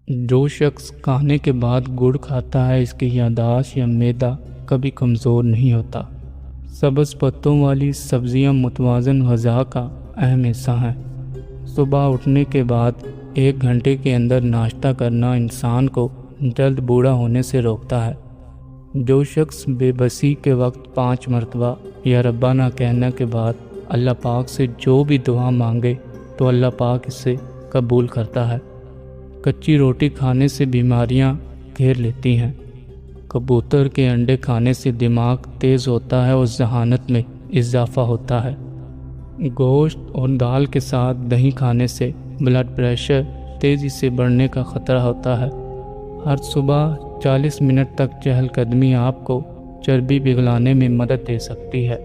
جو شخص کھانے کے بعد گڑ کھاتا ہے اس کی یادداشت یا معدہ کبھی کمزور نہیں ہوتا۔ سبز پتوں والی سبزیاں متوازن غذا کا اہم حصہ ہیں۔ صبح اٹھنے کے بعد 1 گھنٹے کے اندر ناشتہ کرنا انسان کو جلد بوڑھا ہونے سے روکتا ہے۔ جو شخص بے بسی کے وقت 5 مرتبہ یا ربنا کہنے کے بعد اللہ پاک سے جو بھی دعا مانگے تو اللہ پاک اسے قبول کرتا ہے۔ کچی روٹی کھانے سے بیماریاں گھیر لیتی ہیں۔ کبوتر کے انڈے کھانے سے دماغ تیز ہوتا ہے اور ذہانت میں اضافہ ہوتا ہے۔ گوشت اور دال کے ساتھ دہی کھانے سے بلڈ پریشر تیزی سے بڑھنے کا خطرہ ہوتا ہے۔ ہر صبح 40 منٹ تک چہل قدمی آپ کو چربی پگھلانے میں مدد دے سکتی ہے۔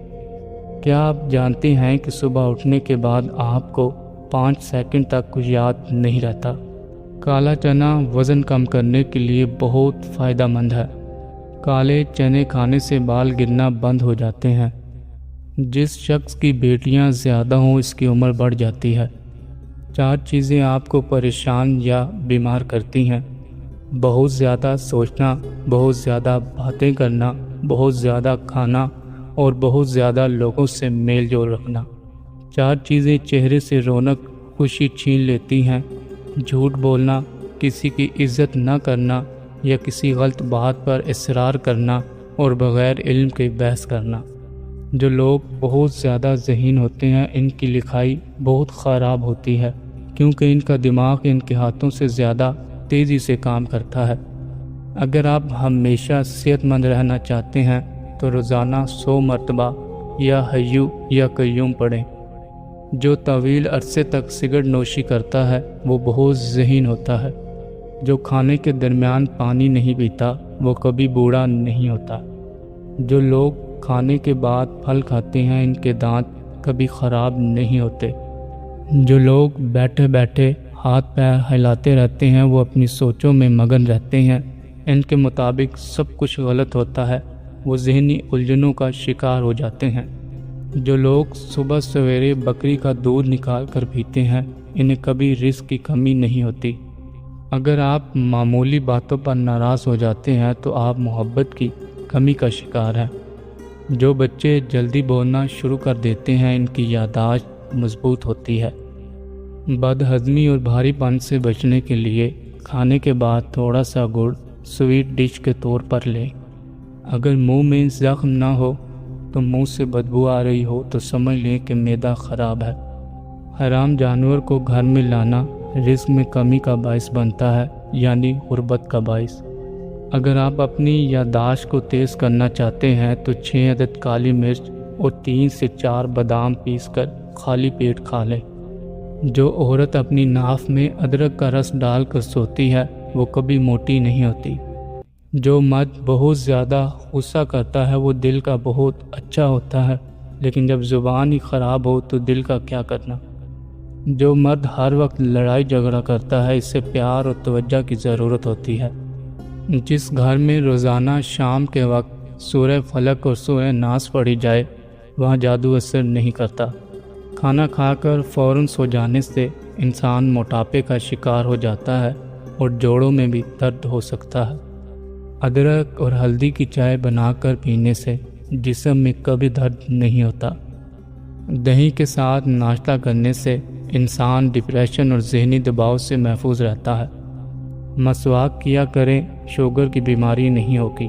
کیا آپ جانتے ہیں کہ صبح اٹھنے کے بعد آپ کو 5 سیکنڈ تک کچھ یاد نہیں رہتا؟ کالا چنا وزن کم کرنے کے لیے بہت فائدہ مند ہے۔ کالے چنے کھانے سے بال گرنا بند ہو جاتے ہیں۔ جس شخص کی بیٹیاں زیادہ ہوں اس کی عمر بڑھ جاتی ہے۔ 4 چیزیں آپ کو پریشان یا بیمار کرتی ہیں: بہت زیادہ سوچنا، بہت زیادہ باتیں کرنا، بہت زیادہ کھانا اور بہت زیادہ لوگوں سے میل جول رکھنا۔ 4 چیزیں چہرے سے رونق، خوشی چھین لیتی ہیں: جھوٹ بولنا، کسی کی عزت نہ کرنا یا کسی غلط بات پر اصرار کرنا اور بغیر علم کے بحث کرنا۔ جو لوگ بہت زیادہ ذہین ہوتے ہیں ان کی لکھائی بہت خراب ہوتی ہے کیونکہ ان کا دماغ ان کے ہاتھوں سے زیادہ تیزی سے کام کرتا ہے۔ اگر آپ ہمیشہ صحت مند رہنا چاہتے ہیں تو روزانہ 100 مرتبہ یا حیو یا قیوم پڑھیں۔ جو طویل عرصے تک سگریٹ نوشی کرتا ہے وہ بہت ذہین ہوتا ہے۔ جو کھانے کے درمیان پانی نہیں پیتا وہ کبھی بوڑھا نہیں ہوتا۔ جو لوگ کھانے کے بعد پھل کھاتے ہیں ان کے دانت کبھی خراب نہیں ہوتے۔ جو لوگ بیٹھے بیٹھے ہاتھ پیر ہلاتے رہتے ہیں وہ اپنی سوچوں میں مگن رہتے ہیں۔ ان کے مطابق سب کچھ غلط ہوتا ہے، وہ ذہنی الجھنوں کا شکار ہو جاتے ہیں۔ جو لوگ صبح سویرے بکری کا دودھ نکال کر پیتے ہیں انہیں کبھی رزق کی کمی نہیں ہوتی۔ اگر آپ معمولی باتوں پر ناراض ہو جاتے ہیں تو آپ محبت کی کمی کا شکار ہیں۔ جو بچے جلدی بولنا شروع کر دیتے ہیں ان کی یادداشت مضبوط ہوتی ہے۔ بد ہضمی اور بھاری پن سے بچنے کے لیے کھانے کے بعد تھوڑا سا گڑ سویٹ ڈش کے طور پر لیں۔ اگر منہ میں زخم نہ ہو تو منہ سے بدبو آ رہی ہو تو سمجھ لیں کہ معدہ خراب ہے۔ حرام جانور کو گھر میں لانا رزق میں کمی کا باعث بنتا ہے، یعنی غربت کا باعث۔ اگر آپ اپنی یادداشت کو تیز کرنا چاہتے ہیں تو 6 عدد کالی مرچ اور 3 سے 4 بادام پیس کر خالی پیٹ کھا لیں۔ جو عورت اپنی ناف میں ادرک کا رس ڈال کر سوتی ہے وہ کبھی موٹی نہیں ہوتی۔ جو مرد بہت زیادہ غصہ کرتا ہے وہ دل کا بہت اچھا ہوتا ہے، لیکن جب زبان ہی خراب ہو تو دل کا کیا کرنا۔ جو مرد ہر وقت لڑائی جھگڑا کرتا ہے اسے پیار اور توجہ کی ضرورت ہوتی ہے۔ جس گھر میں روزانہ شام کے وقت سورہ فلق اور سورہ ناس پڑھی جائے وہاں جادو اثر نہیں کرتا۔ کھانا کھا کر فوراً سو جانے سے انسان موٹاپے کا شکار ہو جاتا ہے اور جوڑوں میں بھی درد ہو سکتا ہے۔ ادرک اور ہلدی کی چائے بنا کر پینے سے جسم میں کبھی درد نہیں ہوتا۔ دہی کے ساتھ ناشتہ کرنے سے انسان ڈپریشن اور ذہنی دباؤ سے محفوظ رہتا ہے۔ مسواک کیا کریں، شوگر کی بیماری نہیں ہوگی۔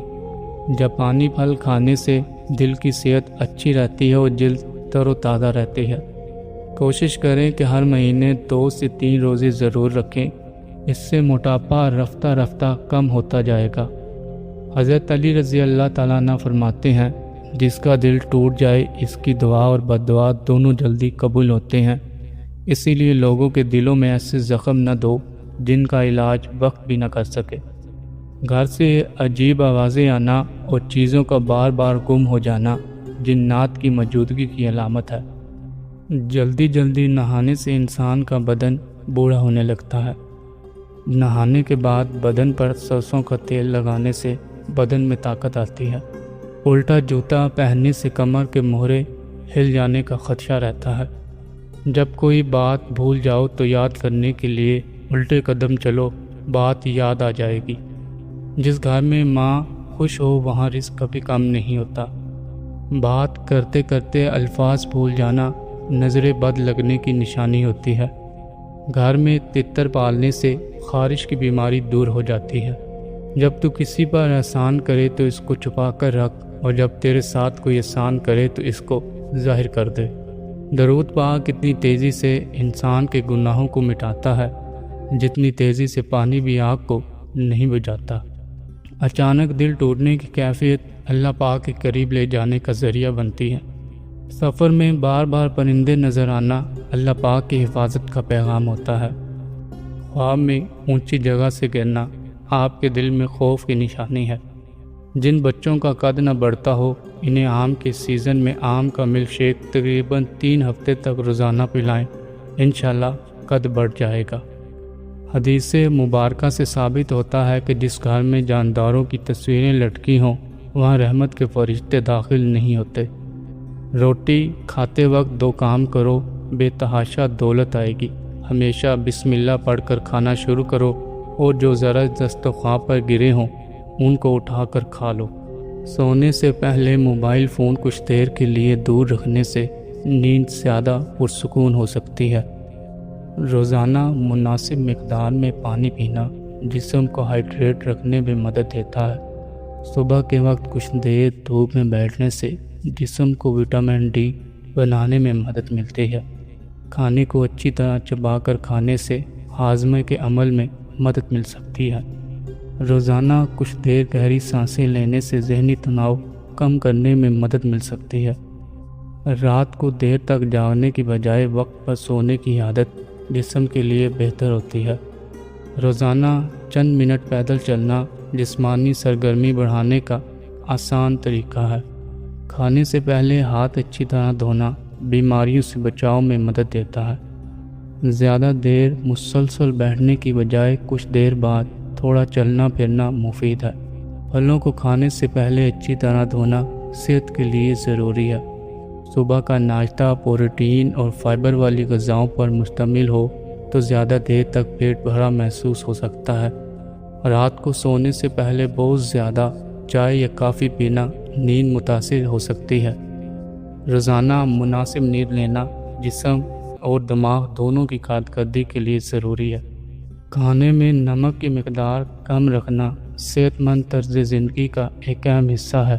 جاپانی پھل کھانے سے دل کی صحت اچھی رہتی ہے اور جلد تر و تازہ رہتی ہے۔ کوشش کریں کہ ہر مہینے 2 سے 3 روزے ضرور رکھیں، اس سے موٹاپا رفتہ رفتہ کم ہوتا جائے گا۔ حضرت علی رضی اللہ تعالیٰ عنہ فرماتے ہیں جس کا دل ٹوٹ جائے اس کی دعا اور بد دعا دونوں جلدی قبول ہوتے ہیں، اسی لیے لوگوں کے دلوں میں ایسے زخم نہ دو جن کا علاج وقت بھی نہ کر سکے۔ گھر سے عجیب آوازیں آنا اور چیزوں کا بار بار گم ہو جانا جنات کی موجودگی کی علامت ہے۔ جلدی جلدی نہانے سے انسان کا بدن بوڑھا ہونے لگتا ہے۔ نہانے کے بعد بدن پر سرسوں کا تیل لگانے سے بدن میں طاقت آتی ہے۔ الٹا جوتا پہننے سے کمر کے مہرے ہل جانے کا خدشہ رہتا ہے۔ جب کوئی بات بھول جاؤ تو یاد کرنے کے لیے الٹے قدم چلو بات یاد آ جائے گی۔ جس گھر میں ماں خوش ہو وہاں رزق کبھی کم نہیں ہوتا۔ بات کرتے کرتے الفاظ بھول جانا نظر بد لگنے کی نشانی ہوتی ہے۔ گھر میں تتر پالنے سے خارش کی بیماری دور ہو جاتی ہے۔ جب تو کسی پر احسان کرے تو اس کو چھپا کر رکھ، اور جب تیرے ساتھ کوئی احسان کرے تو اس کو ظاہر کر دے۔ درود پاک اتنی تیزی سے انسان کے گناہوں کو مٹاتا ہے جتنی تیزی سے پانی بھی آگ کو نہیں بجھاتا۔ اچانک دل ٹوٹنے کی کیفیت اللہ پاک کے قریب لے جانے کا ذریعہ بنتی ہے۔ سفر میں بار بار پرندے نظر آنا اللہ پاک کی حفاظت کا پیغام ہوتا ہے۔ خواب میں اونچی جگہ سے گرنا آپ کے دل میں خوف کی نشانی ہے۔ جن بچوں کا قد نہ بڑھتا ہو انہیں آم کے سیزن میں آم کا ملک شیک تقریباً 3 ہفتے تک روزانہ پلائیں، انشاءاللہ قد بڑھ جائے گا۔ حدیث مبارکہ سے ثابت ہوتا ہے کہ جس گھر میں جانداروں کی تصویریں لٹکی ہوں وہاں رحمت کے فرشتے داخل نہیں ہوتے۔ روٹی کھاتے وقت 2 کام کرو، بے تحاشا دولت آئے گی۔ ہمیشہ بسم اللہ پڑھ کر کھانا شروع کرو، اور جو ذرا دسترخوان پر گرے ہوں ان کو اٹھا کر کھا لو۔ سونے سے پہلے موبائل فون کچھ دیر کے لیے دور رکھنے سے نیند زیادہ پرسکون ہو سکتی ہے۔ روزانہ مناسب مقدار میں پانی پینا جسم کو ہائیڈریٹ رکھنے میں مدد دیتا ہے۔ صبح کے وقت کچھ دیر دھوپ میں بیٹھنے سے جسم کو وٹامن ڈی بنانے میں مدد ملتی ہے۔ کھانے کو اچھی طرح چبا کر کھانے سے ہاضمے کے عمل میں مدد مل سکتی ہے۔ روزانہ کچھ دیر گہری سانسیں لینے سے ذہنی تناؤ کم کرنے میں مدد مل سکتی ہے۔ رات کو دیر تک جاگنے کی بجائے وقت پر سونے کی عادت جسم کے لیے بہتر ہوتی ہے۔ روزانہ چند منٹ پیدل چلنا جسمانی سرگرمی بڑھانے کا آسان طریقہ ہے۔ کھانے سے پہلے ہاتھ اچھی طرح دھونا بیماریوں سے بچاؤ میں مدد دیتا ہے۔ زیادہ دیر مسلسل بیٹھنے کی بجائے کچھ دیر بعد تھوڑا چلنا پھرنا مفید ہے۔ پھلوں کو کھانے سے پہلے اچھی طرح دھونا صحت کے لیے ضروری ہے۔ صبح کا ناشتہ پروٹین اور فائبر والی غذاؤں پر مشتمل ہو تو زیادہ دیر تک پیٹ بھرا محسوس ہو سکتا ہے۔ رات کو سونے سے پہلے بہت زیادہ چائے یا کافی پینا نیند متاثر ہو سکتی ہے۔ روزانہ مناسب نیند لینا جسم اور دماغ دونوں کی کارکردگی کے لیے ضروری ہے۔ کھانے میں نمک کی مقدار کم رکھنا صحت مند طرز زندگی کا ایک اہم حصہ ہے۔